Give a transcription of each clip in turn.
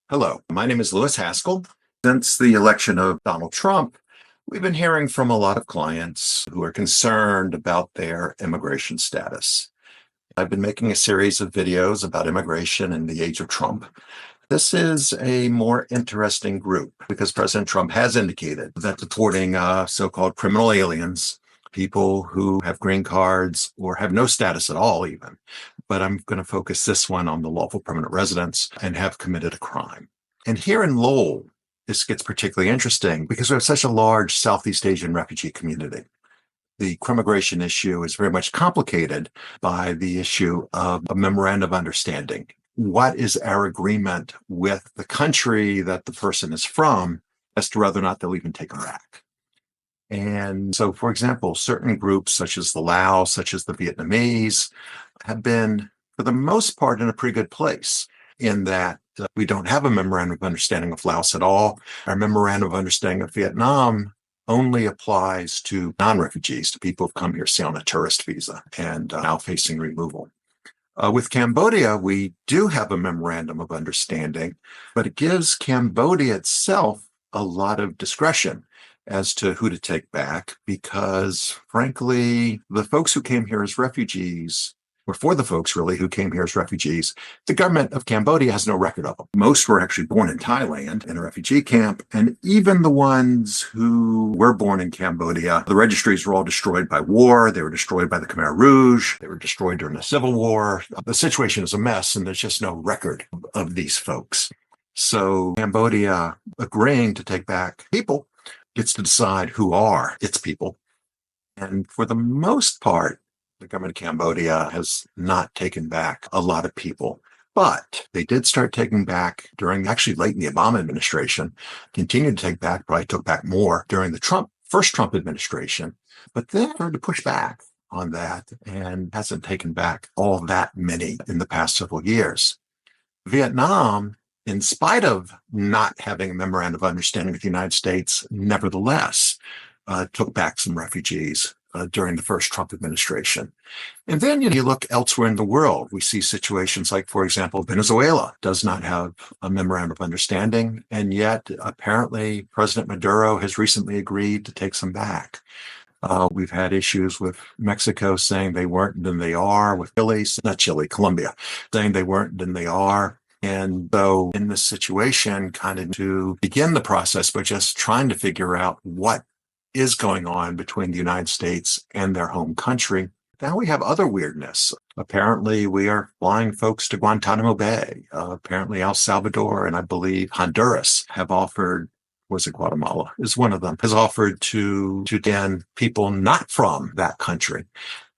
Hello, my name is Louis Haskell. Since the election of Donald Trump, we've been hearing from a lot of clients who are concerned about their immigration status. I've been making a series of videos about immigration in the age of Trump. This is a more interesting group because President Trump has indicated that deporting so-called criminal aliens, people who have green cards or have no status at all even, but I'm going to focus this one on the lawful permanent residents and have committed a crime. And here in Lowell, this gets particularly interesting because we have such a large Southeast Asian refugee community. The Crimigration issue is very much complicated by the issue of a memorandum of understanding. What is our agreement with the country that the person is from as to whether or not they'll even take them back? And so, for example, certain groups such as the Laos, such as the Vietnamese, have been, for the most part, in a pretty good place in that we don't have a memorandum of understanding of Laos at all. Our memorandum of understanding of Vietnam only applies to non-refugees, to people who've come here, say, on a tourist visa and now facing removal. With Cambodia, we do have a memorandum of understanding, but it gives Cambodia itself a lot of discretion as to who to take back because, frankly, the folks who came here as refugees, or for the folks really who came here as refugees, the government of Cambodia has no record of them. Most were actually born in Thailand in a refugee camp, and even the ones who were born in Cambodia, the registries were all destroyed by war. They were destroyed by the Khmer Rouge. They were destroyed during the Civil War. The situation is a mess, and there's just no record of these folks. So Cambodia agreeing to take back people gets to decide who are its people. And for the most part, the government of Cambodia has not taken back a lot of people, but they did start taking back during actually late in the Obama administration, continued to take back, probably took back more during the first Trump administration, but then started to push back on that and hasn't taken back all that many in the past several years. Vietnam, in spite of not having a memorandum of understanding with the United States, nevertheless took back some refugees during the first Trump administration. And then you look elsewhere in the world. We see situations like, for example, Venezuela does not have a memorandum of understanding, and yet apparently President Maduro has recently agreed to take some back. We've had issues with Mexico saying they weren't and then they are, with Colombia, saying they weren't and then they are. And so in this situation, kind of to begin the process by just trying to figure out what is going on between the United States and their home country. Now we have other weirdness. Apparently, we are flying folks to Guantanamo Bay. Apparently, El Salvador and I believe Honduras have offered, was it Guatemala is one of them, has offered to den people not from that country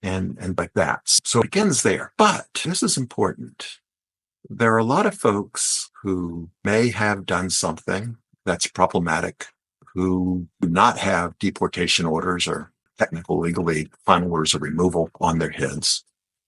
and like that. So it begins there. But this is important. There are a lot of folks who may have done something that's problematic, who do not have deportation orders or technical legally final orders of removal on their heads.